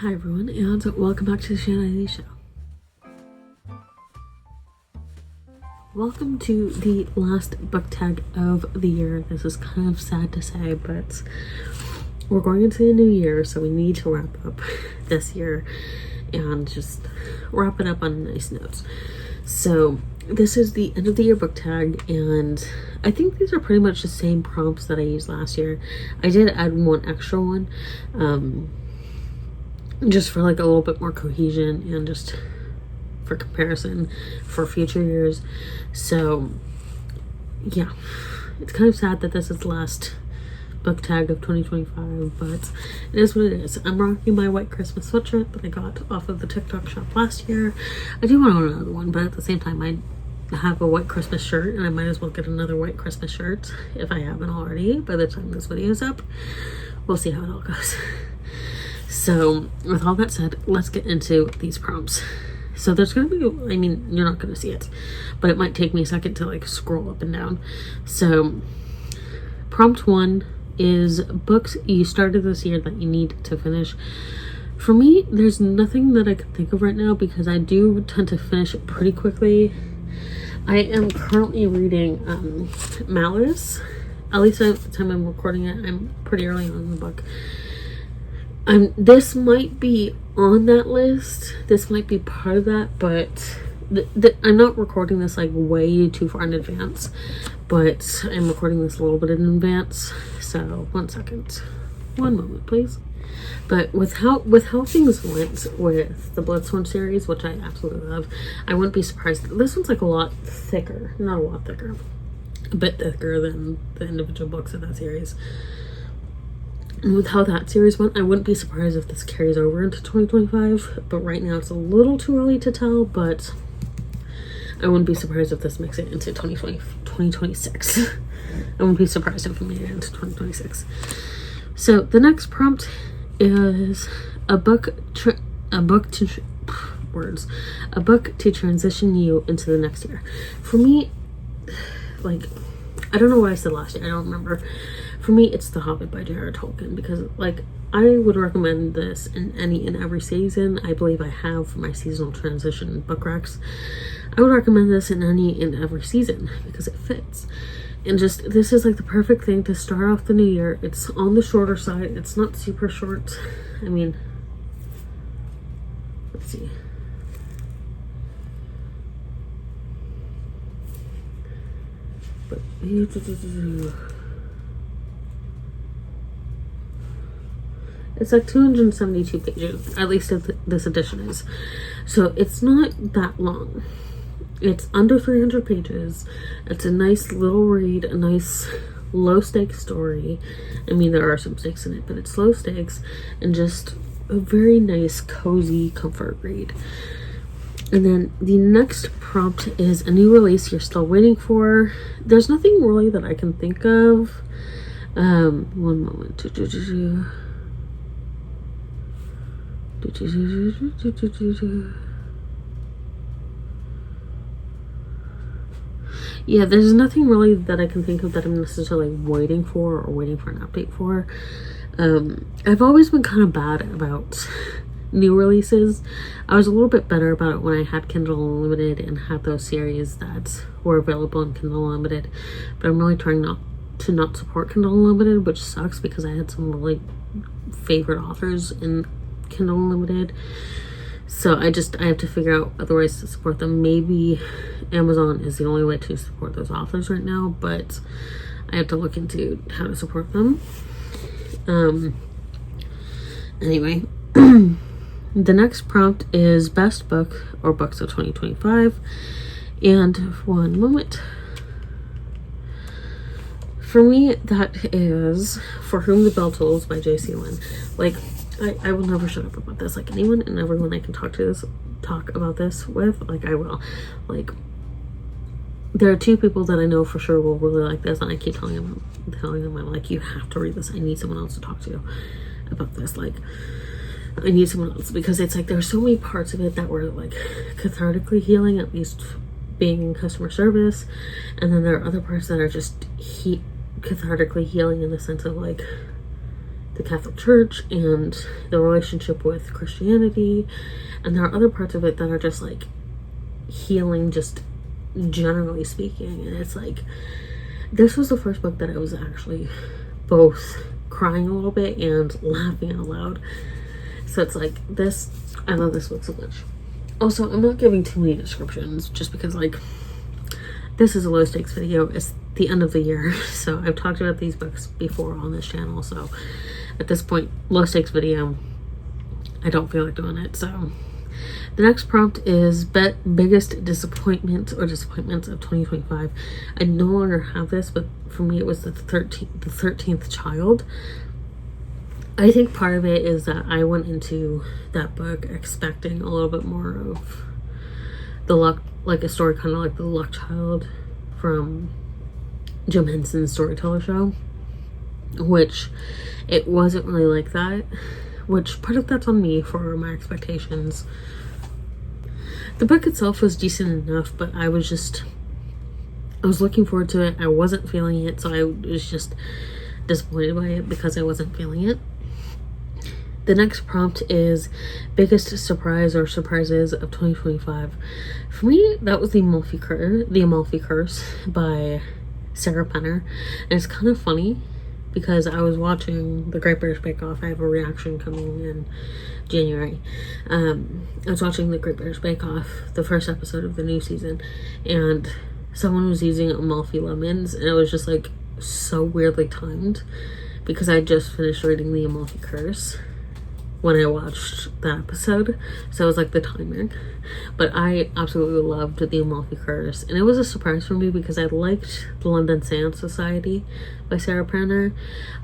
Hi everyone, and welcome back to the Shannon Show. Welcome to the last book tag of the year. This is kind of sad to say, but we're going into the new year, so we need to wrap up this year and just wrap it up on nice notes. So this is the end of the year book tag, and I think these are pretty much the same prompts that I used last year. I did add one extra one, just for like a little bit more cohesion and just for comparison for future years. So yeah, it's kind of sad that this is the last book tag of 2025, but it is what it is. I'm rocking my white Christmas sweatshirt that I got off of the TikTok shop last year. I do want another one, but at the same time I have a white Christmas shirt and I might as well get another white Christmas shirt if I haven't already by the time this video is up. We'll see how it all goes. So with all that said, let's get into these prompts. So there's going to be, I mean, you're not going to see it, but it might take me a second to like scroll up and down. So prompt 1 is books you started this year that you need to finish. For me, there's nothing that I can think of right now because I do tend to finish it pretty quickly. I am currently reading Malice. At least at the time I'm recording it, I'm pretty early on in the book. This might be on that list. This might be part of that, but I'm not recording this like way too far in advance, but I'm recording this a little bit in advance. So 1 second, 1 moment, please. But with how things went with the Bloodsworn series, which I absolutely love, I wouldn't be surprised. This one's like a lot thicker, not a lot thicker, a bit thicker than the individual books of that series. And with how that series went, I wouldn't be surprised if this carries over into 2025, but right now it's a little too early to tell, but I wouldn't be surprised if this makes it into 2026. I wouldn't be surprised if it made it into 2026. So the next prompt is a book to transition you into the next year. For me, like, I don't know what I said last year, I don't remember. For me, it's The Hobbit by J.R.R. Tolkien, because like I would recommend this in any and every season. I believe I have for my seasonal transition book racks. I would recommend this in any and every season because it fits. And just, this is like the perfect thing to start off the new year. It's on the shorter side. It's not super short. I mean, let's see. But it's like 272 pages, at least this edition is. So it's not that long. It's under 300 pages. It's a nice little read, a nice low stakes story. I mean, there are some stakes in it, but it's low stakes and just a very nice, cozy comfort read. And then the next prompt is a new release you're still waiting for. There's nothing really that I can think of. 1 moment. Yeah, there's nothing really that I can think of that I'm necessarily waiting for or waiting for an update for. I've always been kind of bad about new releases. I was a little bit better about it when I had Kindle Unlimited and had those series that were available in Kindle Unlimited, but I'm really trying not to support Kindle Unlimited, which sucks because I had some really favorite authors in Kindle Unlimited. So I have to figure out other ways to support them. Maybe Amazon is the only way to support those authors right now, but I have to look into how to support them. Anyway, the next prompt is best book or books of 2025. And 1 moment. For me, that is For Whom the Bell Tolls by J.C. Lynn. Like, I will never shut up about this. Like, anyone and everyone I can talk about this with, like, I will. Like, there are 2 people that I know for sure will really like this, and I keep telling them, I'm like, you have to read this. I need someone else to talk to about this. Like, I need someone else, because it's like there's so many parts of it that were like cathartically healing, at least being in customer service, and then there are other parts that are just cathartically healing in the sense of like the Catholic Church and the relationship with Christianity, and there are other parts of it that are just like healing, just generally speaking. And it's like, this was the first book that I was actually both crying a little bit and laughing out loud. So it's like this, I love this book so much. Also, I'm not giving too many descriptions just because like this is a low stakes video. It's the end of the year, so I've talked about these books before on this channel, so at this point, low stakes video, I don't feel like doing it. So the next prompt is biggest disappointment or disappointments of 2025. I no longer have this, but for me it was the 13th child. I think part of it is that I went into that book expecting a little bit more of the luck, like a story kind of like the Luck Child from Jim Henson's Storyteller show, which it wasn't really like that, which part of that's on me for my expectations. The book itself was decent enough, but I was looking forward to it. I wasn't feeling it, so I was just disappointed by it because I wasn't feeling it. The next prompt is biggest surprise or surprises of 2025. For me, that was the Amalfi Curse by Sarah Penner. And it's kind of funny because I was watching the Great British Bake Off. I have a reaction coming in January. I was watching the Great British Bake Off, the first episode of the new season, and someone was using Amalfi lemons, and it was just like so weirdly timed because I just finished reading the Amalfi Curse when I watched that episode, so it was like the timing. But I absolutely loved the Amalfi Curse, and it was a surprise for me because I liked the London Sand Society by Sarah Penner.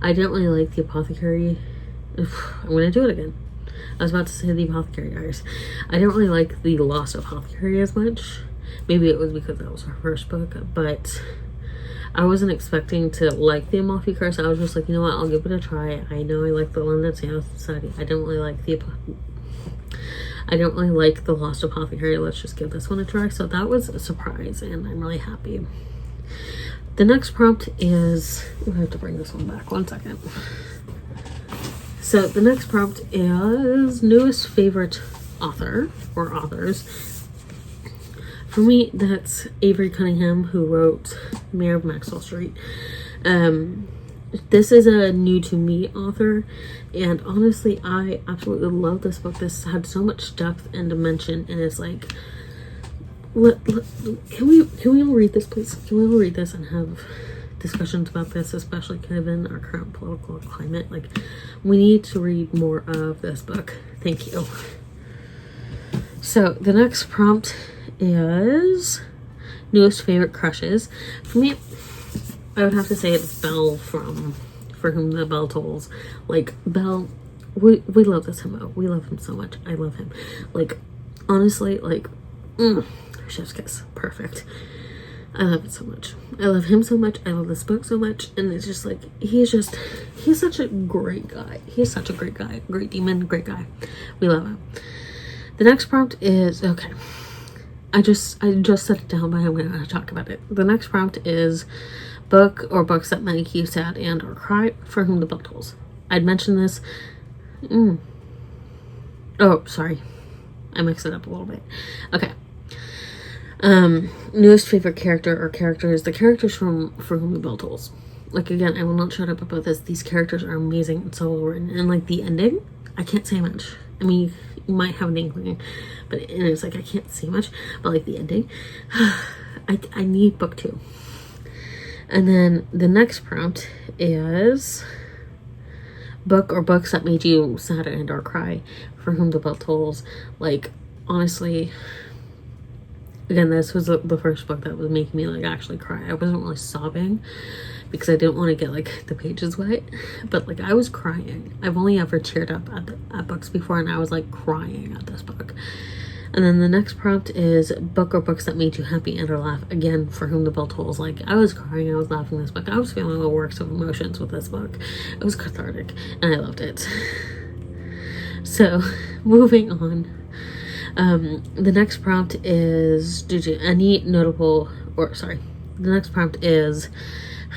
I didn't really like the Apothecary. I'm gonna do it again. I was about to say the Apothecary Diaries. I didn't really like the Lost Apothecary as much. Maybe it was because that was her first book, but I wasn't expecting to like the Amalfi Curse. I was just like, you know what, I'll give it a try. I know I like the London Sand Society. I don't really like the Lost Apothecary. Let's just give this one a try. So that was a surprise, and I'm really happy. The next prompt is, I have to bring this one back 1 second. So the next prompt is newest favorite author or authors. For me, that's Avery Cunningham, who wrote Mayor of Maxwell Street. This is a new to me author, and honestly, I absolutely love this book. This had so much depth and dimension, and it's like, can we all read this, please? Can we all read this and have discussions about this, especially given our current political climate? Like, we need to read more of this book. Thank you. So the next prompt is newest favorite crushes. For me, I would have to say it's Belle from For Whom the Bell Tolls. Like, Belle, we love this himbo. We love him so much. I love him. Like, honestly, like, chef's kiss. Perfect. I love it so much. I love him so much. I love this book so much. And it's just like, he's such a great guy. He's such a great guy. Great demon, great guy. We love him. The next prompt is, okay, I just set it down, but I'm going to talk about it. The next prompt is book or books that make you sad and or cry, For Whom the Bell Tolls. I'd mentioned this. Oh, sorry. I mixed it up a little bit. Okay. Newest favorite character or characters. The characters from For Whom the Bell Tolls. Like, again, I will not shut up about this. These characters are amazing and so well written. And like the ending, I can't say much. I mean, you might have an inkling, but it's like I can't say much. But like the ending, I need book 2. And then the next prompt is book or books that made you sad and or cry, For Whom the Bell Tolls. Like, honestly, again, this was the first book that was making me like actually cry. I wasn't really sobbing because I didn't want to get like the pages wet, but like I was crying. I've only ever teared up at books before, and I was like crying at this book. And then the next prompt is book or books that made you happy and or laugh. Again, For Whom the Bell Tolls. Like, I was crying, I was laughing this book. I was feeling the works of emotions with this book. It was cathartic, and I loved it. So, moving on. The next prompt is, the next prompt is,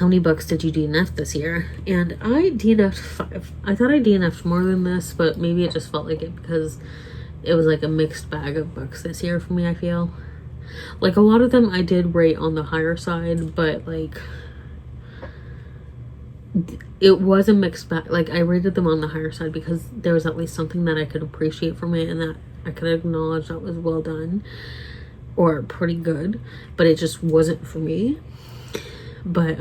how many books did you DNF this year? And I DNF'd 5. I thought I DNF'd more than this, but maybe it just felt like it because it was like a mixed bag of books this year for me, I feel. Like a lot of them I did rate on the higher side, but like it was a mixed bag. Like I rated them on the higher side because there was at least something that I could appreciate from it and that I could acknowledge that was well done or pretty good, but it just wasn't for me. But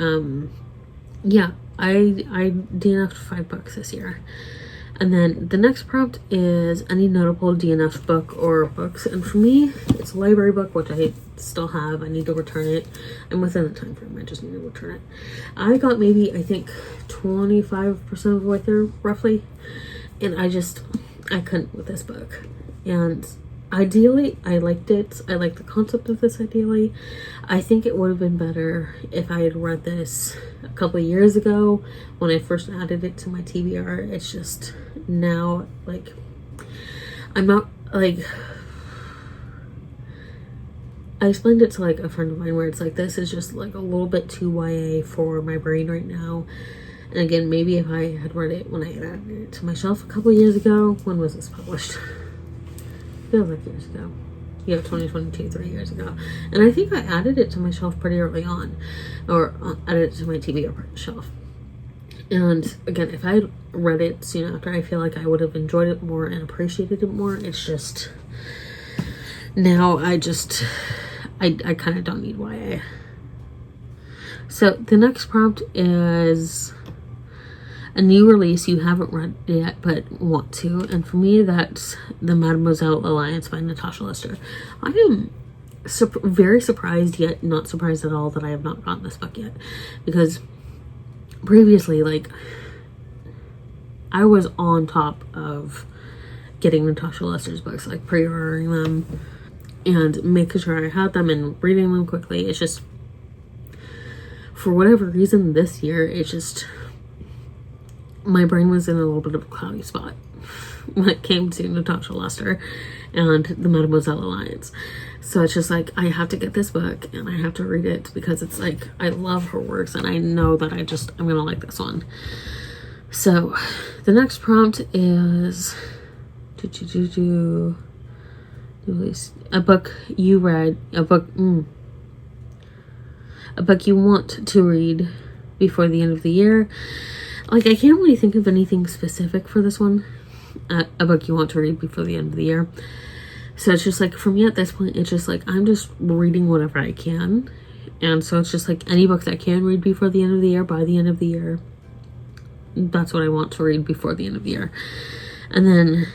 yeah, I DNF'd 5 books this year. And then the next prompt is any notable DNF book or books. And for me, it's a library book, which I still have. I need to return it. I'm within the time frame. I just need to return it. I got maybe, I think, 25% of the way through, roughly. And I couldn't with this book. And ideally, I liked it. I like the concept of this ideally. I think it would have been better if I had read this a couple of years ago when I first added it to my TBR. It's just now, like, I'm not, like, I explained it to, like, a friend of mine where it's like, this is just, like, a little bit too YA for my brain right now. And again, maybe if I had read it when I had added it to my shelf a couple of years ago. When was this published? Feels like years ago. Yeah, 2022, 3 years ago. And I think I added it to my shelf pretty early on, or added it to my TBR shelf. And again, if I had read it soon after, I feel like I would have enjoyed it more and appreciated it more. It's just now I kind of don't need YA. So the next prompt is a new release you haven't read yet but want to, and for me that's the Mademoiselle Alliance by Natasha Lister. I am very surprised, yet not surprised at all, that I have not gotten this book yet, because previously, like, I was on top of getting Natasha Lister's books, like pre-ordering them and making sure I had them and reading them quickly. It's just, for whatever reason this year, it's just, my brain was in a little bit of a cloudy spot when it came to Natasha Lister and the Mademoiselle Alliance. So it's just like, I have to get this book and I have to read it because it's like, I love her works and I know that I'm gonna like this one. So the next prompt is a book you read, a book you want to read before the end of the year. Like, I can't really think of anything specific for this one. A book you want to read before the end of the year. So it's just like, for me at this point, it's just like, I'm just reading whatever I can. And so it's just like, any book that I can read before the end of the year, by the end of the year, that's what I want to read before the end of the year. And then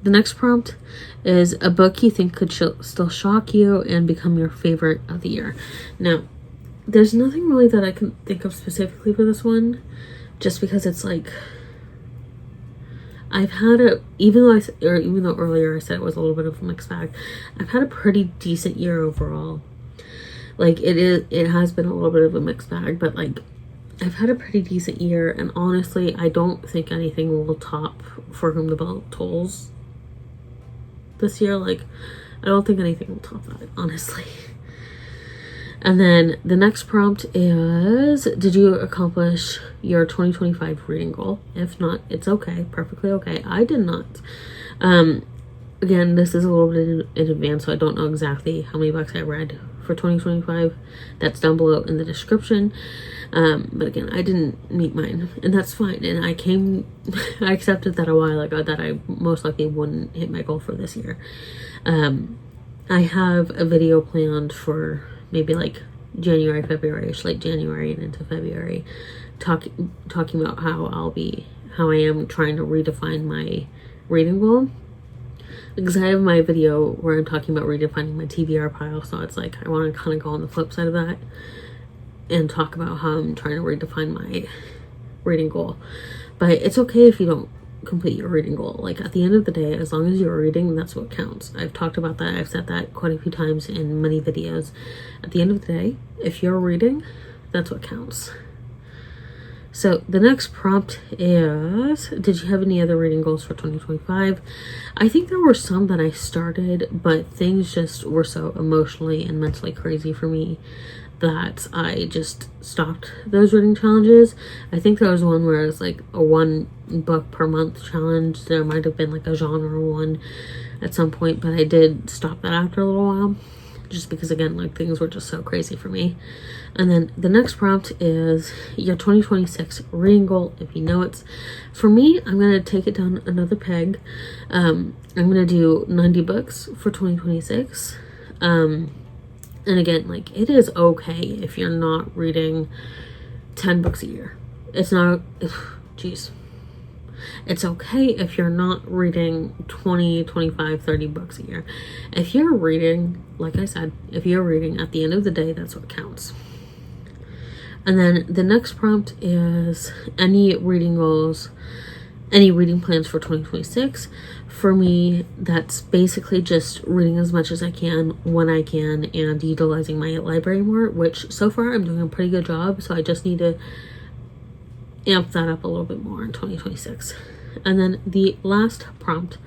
the next prompt is a book you think could still shock you and become your favorite of the year. Now, there's nothing really that I can think of specifically for this one, just because it's like, I've had even though earlier I said it was a little bit of a mixed bag, I've had a pretty decent year overall. Like, it has been a little bit of a mixed bag, but like, I've had a pretty decent year, and honestly, I don't think anything will top For Whom the Bell Tolls this year. Like, I don't think anything will top that, honestly. And then the next prompt is, did you accomplish your 2025 reading goal? If not, it's okay, perfectly okay. I did not. Again, this is a little bit in advance, so I don't know exactly how many books I read for 2025. That's down below in the description. But again, I didn't meet mine, and that's fine. And I accepted that a while ago, that I most likely wouldn't hit my goal for this year. I have a video planned for maybe like January, February-ish, like January and into February, talking about how I am trying to redefine my reading goal. Because I have my video where I'm talking about redefining my TBR pile, so it's like, I want to kind of go on the flip side of that and talk about how I'm trying to redefine my reading goal. But it's okay if you don't complete your reading goal. Like, at the end of the day, as long as you're reading, that's what counts. I've talked about that. I've said that quite a few times in many videos. At the end of the day, if you're reading, that's what counts. So the next prompt is, did you have any other reading goals for 2025? I think there were some that I started, but things just were so emotionally and mentally crazy for me that I just stopped those reading challenges. I think there was one where it was like a 1 book per month challenge. There might have been like a genre one at some point, but I did stop that after a little while, just because again, like things were just so crazy for me. And then the next prompt is your 2026 reading goal. If you know it's for me, I'm gonna take it down another peg. I'm gonna do 90 books for 2026. And again, like, it is okay if you're not reading 10 books a year. It's not, geez. It's okay if you're not reading 20, 25, 30 books a year. If you're reading, like I said, if you're reading at the end of the day, that's what counts. And then the next prompt is any reading goals, any reading plans for 2026. For me, that's basically just reading as much as I can when I can and utilizing my library more, which so far I'm doing a pretty good job. So I just need to amp that up a little bit more in 2026. And then the last prompt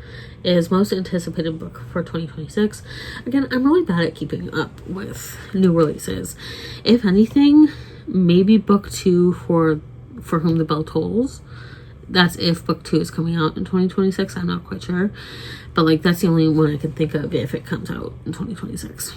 is most anticipated book for 2026. Again, I'm really bad at keeping up with new releases. If anything, maybe book 2 for Whom the Bell Tolls. That's if book 2 is coming out in 2026. I'm not quite sure, but like that's the only one I can think of if it comes out in 2026.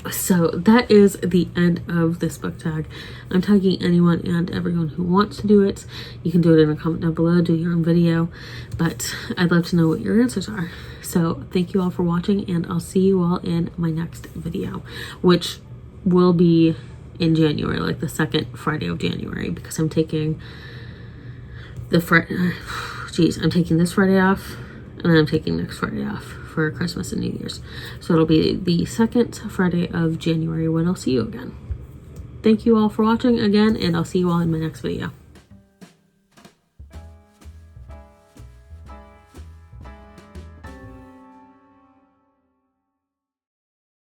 So that is the end of this book tag. I'm tagging anyone and everyone who wants to do it. You can do it in a comment down below, do your own video, but I'd love to know what your answers are. So thank you all for watching, and I'll see you all in my next video, which will be in January, like the second Friday of January, because I'm taking I'm taking this Friday off, and then I'm taking next Friday off for Christmas and New Year's. So it'll be the second Friday of January when I'll see you again. Thank you all for watching again, and I'll see you all in my next video.